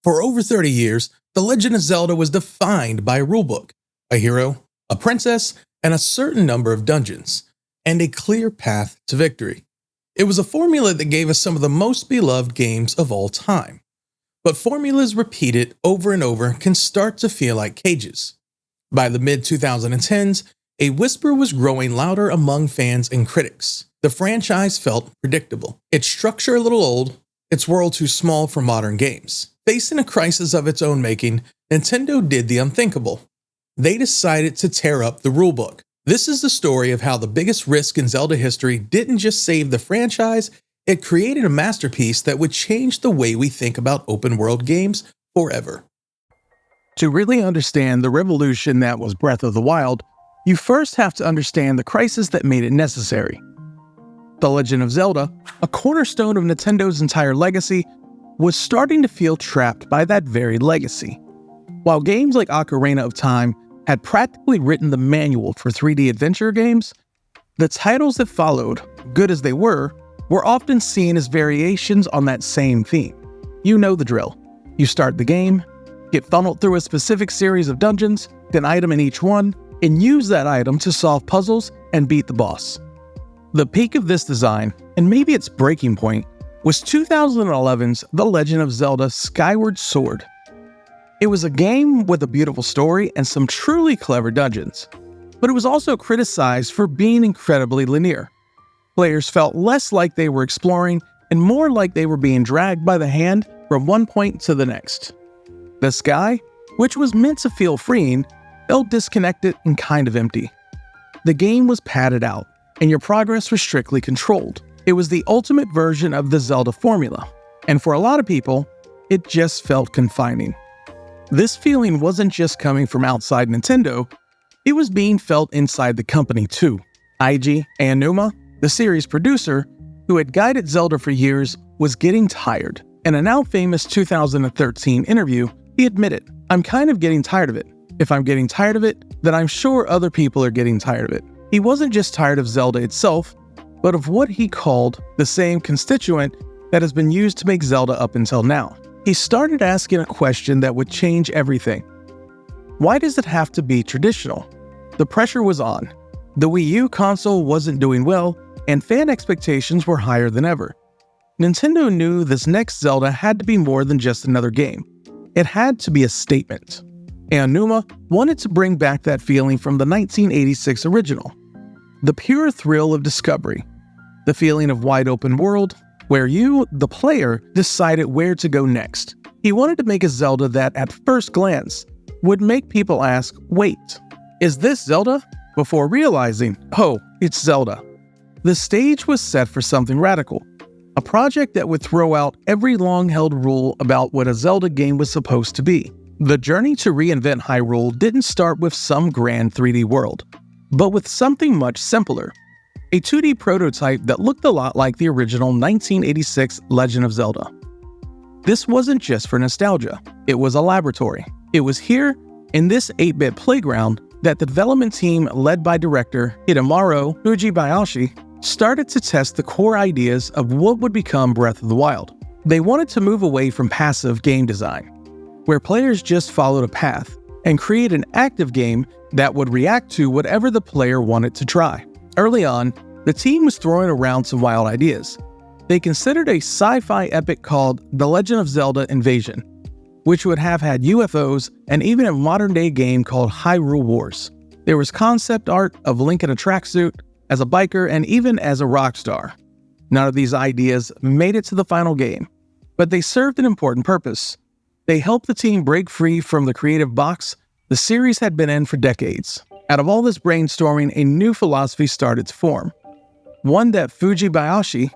For over 30 years, The Legend of Zelda was defined by a rulebook, a hero, a princess, and a certain number of dungeons, and a clear path to victory. It was a formula that gave us some of the most beloved games of all time. But formulas repeated over and over can start to feel like cages. By the mid-2010s, a whisper was growing louder among fans and critics. The franchise felt predictable, its structure a little old, its world too small for modern games. Facing a crisis of its own making, Nintendo did the unthinkable. They decided to tear up the rulebook. This is the story of how the biggest risk in Zelda history didn't just save the franchise, it created a masterpiece that would change the way we think about open-world games forever. To really understand the revolution that was Breath of the Wild, you first have to understand the crisis that made it necessary. The Legend of Zelda, a cornerstone of Nintendo's entire legacy, was starting to feel trapped by that very legacy. While games like Ocarina of Time had practically written the manual for 3D adventure games, the titles that followed, good as they were often seen as variations on that same theme. You know the drill. You start the game, get funneled through a specific series of dungeons, get an item in each one, and use that item to solve puzzles and beat the boss. The peak of this design, and maybe its breaking point, was 2011's The Legend of Zelda Skyward Sword. It was a game with a beautiful story and some truly clever dungeons, but it was also criticized for being incredibly linear. Players felt less like they were exploring and more like they were being dragged by the hand from one point to the next. The sky, which was meant to feel freeing, felt disconnected and kind of empty. The game was padded out, and your progress was strictly controlled. It was the ultimate version of the Zelda formula, and for a lot of people, it just felt confining. This feeling wasn't just coming from outside Nintendo, it was being felt inside the company too. Eiji Aonuma, the series producer, who had guided Zelda for years, was getting tired. In a now famous 2013 interview, he admitted, "I'm kind of getting tired of it. If I'm getting tired of it, then I'm sure other people are getting tired of it." He wasn't just tired of Zelda itself, but of what he called the same constituent that has been used to make Zelda up until now. He started asking a question that would change everything. Why does it have to be traditional? The pressure was on. The Wii U console wasn't doing well, and fan expectations were higher than ever. Nintendo knew this next Zelda had to be more than just another game. It had to be a statement. Aonuma wanted to bring back that feeling from the 1986 original. The pure thrill of discovery. The feeling of wide open world, where you, the player, decided where to go next. He wanted to make a Zelda that, at first glance, would make people ask, wait, is this Zelda? Before realizing, oh, it's Zelda. The stage was set for something radical. A project that would throw out every long-held rule about what a Zelda game was supposed to be. The journey to reinvent Hyrule didn't start with some grand 3D world, but with something much simpler. A 2D prototype that looked a lot like the original 1986 Legend of Zelda. This wasn't just for nostalgia, it was a laboratory. It was here, in this 8-bit playground, that the development team led by director Hidemaru Fujibayashi started to test the core ideas of what would become Breath of the Wild. They wanted to move away from passive game design, where players just followed a path, and create an active game that would react to whatever the player wanted to try. Early on, the team was throwing around some wild ideas. They considered a sci-fi epic called The Legend of Zelda Invasion, which would have had UFOs and even a modern-day game called Hyrule Wars. There was concept art of Link in a tracksuit, as a biker, and even as a rock star. None of these ideas made it to the final game, but they served an important purpose. They helped the team break free from the creative box the series had been in for decades. Out of all this brainstorming, a new philosophy started to form. One that Fujibayashi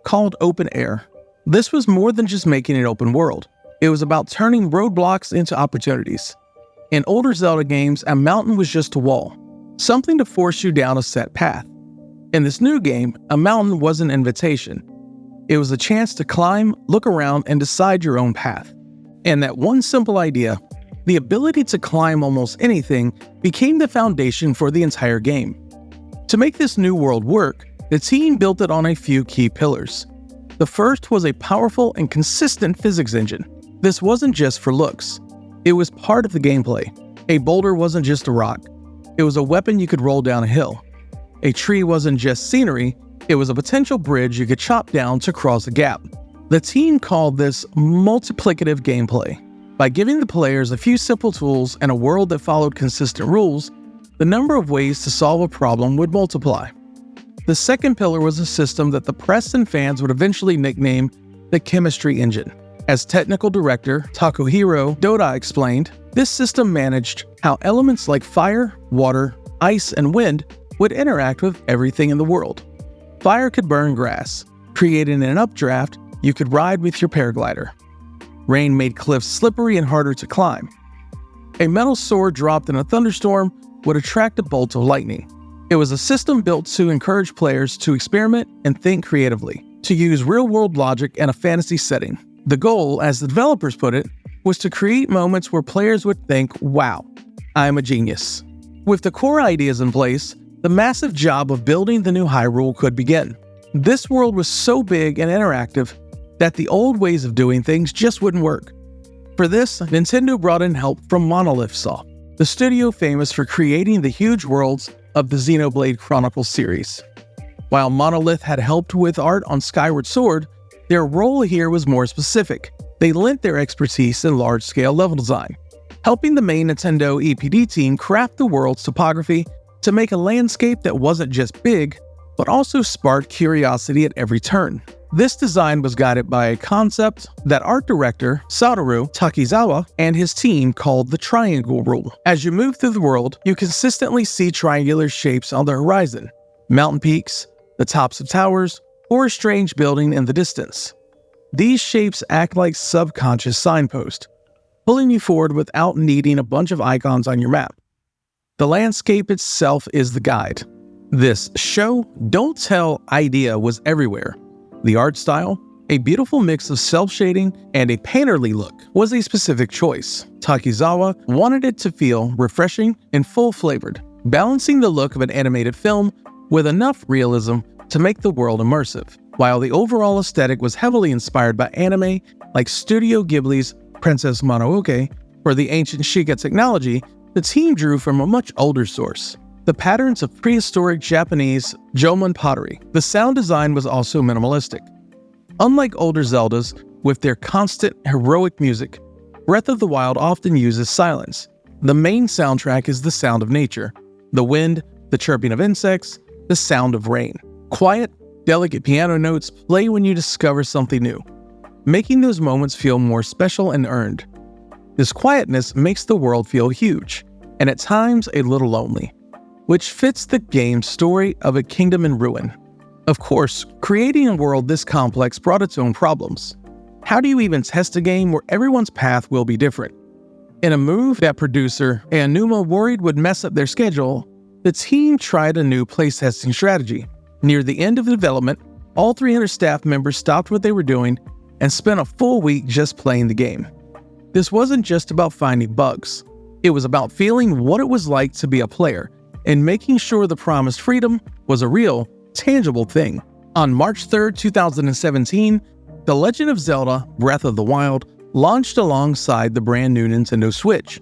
called open air. This was more than just making an open world. It was about turning roadblocks into opportunities. In older Zelda games, a mountain was just a wall, something to force you down a set path. In this new game, a mountain was an invitation. It was a chance to climb, look around, and decide your own path. And that one simple idea, the ability to climb almost anything, became the foundation for the entire game. To make this new world work, the team built it on a few key pillars. The first was a powerful and consistent physics engine. This wasn't just for looks. It was part of the gameplay. A boulder wasn't just a rock. It was a weapon you could roll down a hill. A tree wasn't just scenery. It was a potential bridge you could chop down to cross a gap. The team called this multiplicative gameplay. By giving the players a few simple tools and a world that followed consistent rules, the number of ways to solve a problem would multiply. The second pillar was a system that the press and fans would eventually nickname the Chemistry Engine. As technical director Takahiro Doda explained, this system managed how elements like fire, water, ice, and wind would interact with everything in the world. Fire could burn grass, creating an updraft you could ride with your paraglider. Rain made cliffs slippery and harder to climb. A metal sword dropped in a thunderstorm would attract a bolt of lightning. It was a system built to encourage players to experiment and think creatively, to use real-world logic in a fantasy setting. The goal, as the developers put it, was to create moments where players would think, wow, I'm a genius. With the core ideas in place, the massive job of building the new Hyrule could begin. This world was so big and interactive that the old ways of doing things just wouldn't work. For this, Nintendo brought in help from Monolith Soft, the studio famous for creating the huge worlds of the Xenoblade Chronicles series. While Monolith had helped with art on Skyward Sword, their role here was more specific. They lent their expertise in large-scale level design, helping the main Nintendo EPD team craft the world's topography to make a landscape that wasn't just big, but also sparked curiosity at every turn. This design was guided by a concept that art director Satoru Takizawa and his team called the Triangle Rule. As you move through the world, you consistently see triangular shapes on the horizon, mountain peaks, the tops of towers, or a strange building in the distance. These shapes act like subconscious signposts, pulling you forward without needing a bunch of icons on your map. The landscape itself is the guide. This show, don't tell idea was everywhere. The art style, a beautiful mix of self-shading and a painterly look, was a specific choice. Takizawa wanted it to feel refreshing and full-flavored, balancing the look of an animated film with enough realism to make the world immersive. While the overall aesthetic was heavily inspired by anime like Studio Ghibli's Princess Mononoke or the ancient Sheikah technology, the team drew from a much older source: the patterns of prehistoric Japanese Jomon pottery. The sound design was also minimalistic. Unlike older Zeldas, with their constant heroic music, Breath of the Wild often uses silence. The main soundtrack is the sound of nature: the wind, the chirping of insects, the sound of rain. Quiet, delicate piano notes play when you discover something new, making those moments feel more special and earned. This quietness makes the world feel huge, and at times a little lonely, which fits the game's story of a kingdom in ruin. Of course, creating a world this complex brought its own problems. How do you even test a game where everyone's path will be different? In a move that producer Aonuma worried would mess up their schedule, the team tried a new playtesting strategy. Near the end of the development, all 300 staff members stopped what they were doing and spent a full week just playing the game. This wasn't just about finding bugs. It was about feeling what it was like to be a player and making sure the promised freedom was a real, tangible thing. On March 3, 2017, The Legend of Zelda: Breath of the Wild launched alongside the brand new Nintendo Switch.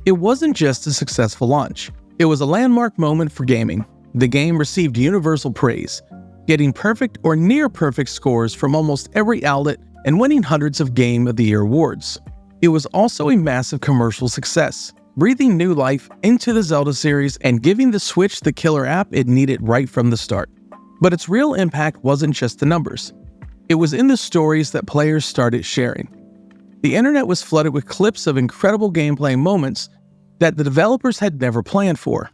It wasn't just a successful launch. It was a landmark moment for gaming. The game received universal praise, getting perfect or near perfect scores from almost every outlet and winning hundreds of Game of the Year awards. It was also a massive commercial success, breathing new life into the Zelda series and giving the Switch the killer app it needed right from the start. But its real impact wasn't just the numbers. It was in the stories that players started sharing. The internet was flooded with clips of incredible gameplay moments that the developers had never planned for.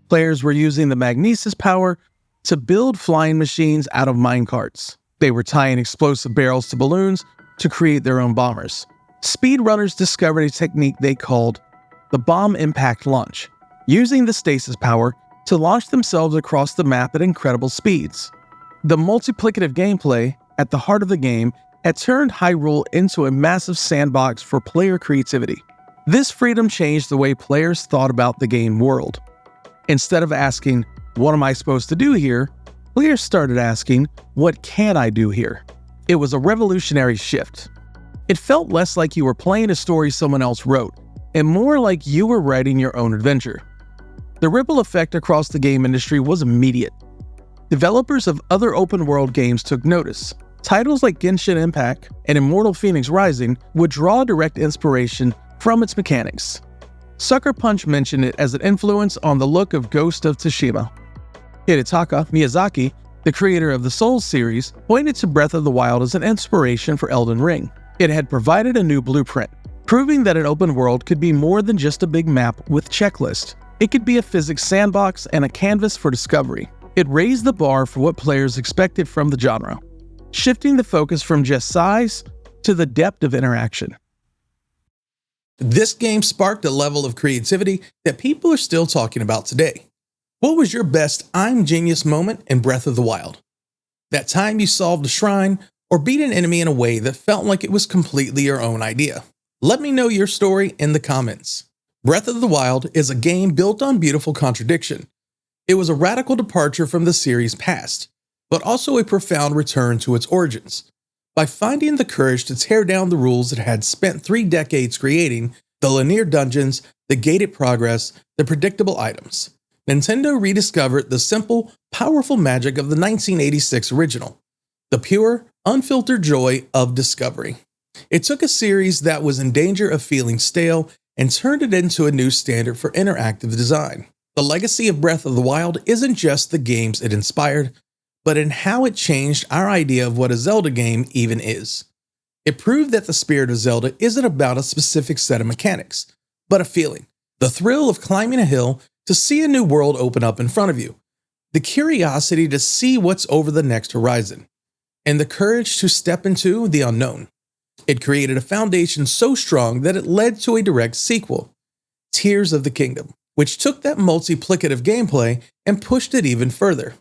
Players were using the Magnesis power to build flying machines out of minecarts. They were tying explosive barrels to balloons to create their own bombers. Speedrunners discovered a technique they called the bomb impact launch, using the stasis power to launch themselves across the map at incredible speeds. The multiplicative gameplay at the heart of the game had turned Hyrule into a massive sandbox for player creativity. This freedom changed the way players thought about the game world. Instead of asking, "What am I supposed to do here?" players started asking, "What can I do here?" It was a revolutionary shift. It felt less like you were playing a story someone else wrote, and more like you were writing your own adventure. The ripple effect across the game industry was immediate. Developers of other open-world games took notice. Titles like Genshin Impact and Immortal Phoenix Rising would draw direct inspiration from its mechanics. Sucker Punch mentioned it as an influence on the look of Ghost of Tsushima. Hidetaka Miyazaki, the creator of the Souls series, pointed to Breath of the Wild as an inspiration for Elden Ring. It had provided a new blueprint, proving that an open world could be more than just a big map with checklists. It could be a physics sandbox and a canvas for discovery. It raised the bar for what players expected from the genre, shifting the focus from just size to the depth of interaction. This game sparked a level of creativity that people are still talking about today. What was your best I'm genius moment in Breath of the Wild? That time you solved a shrine or beat an enemy in a way that felt like it was completely your own idea? Let me know your story in the comments. Breath of the Wild is a game built on beautiful contradiction. It was a radical departure from the series' past, but also a profound return to its origins. By finding the courage to tear down the rules it had spent 3 decades creating, the linear dungeons, the gated progress, the predictable items, Nintendo rediscovered the simple, powerful magic of the 1986 original, the pure, unfiltered joy of discovery. It took a series that was in danger of feeling stale and turned it into a new standard for interactive design. The legacy of Breath of the Wild isn't just the games it inspired, but in how it changed our idea of what a Zelda game even is. It proved that the spirit of Zelda isn't about a specific set of mechanics, but a feeling, the thrill of climbing a hill to see a new world open up in front of you, the curiosity to see what's over the next horizon, and the courage to step into the unknown. It created a foundation so strong that it led to a direct sequel, Tears of the Kingdom, which took that multiplicative gameplay and pushed it even further.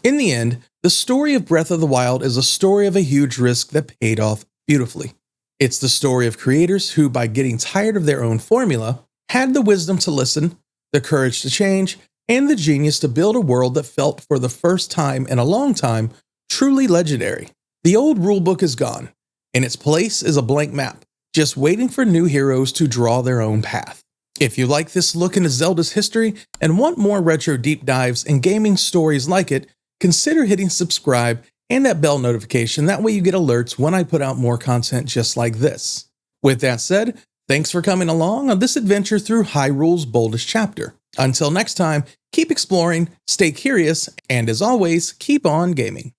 In the end, the story of Breath of the Wild is a story of a huge risk that paid off beautifully. It's the story of creators who, by getting tired of their own formula, had the wisdom to listen, the courage to change, and the genius to build a world that felt, for the first time in a long time, truly legendary. The old rulebook is gone. In its place is a blank map, just waiting for new heroes to draw their own path. If you like this look into Zelda's history and want more retro deep dives and gaming stories like it, consider hitting subscribe and that bell notification. That way you get alerts when I put out more content just like this. With that said, thanks for coming along on this adventure through Hyrule's boldest chapter. Until next time, keep exploring, stay curious, and as always, keep on gaming.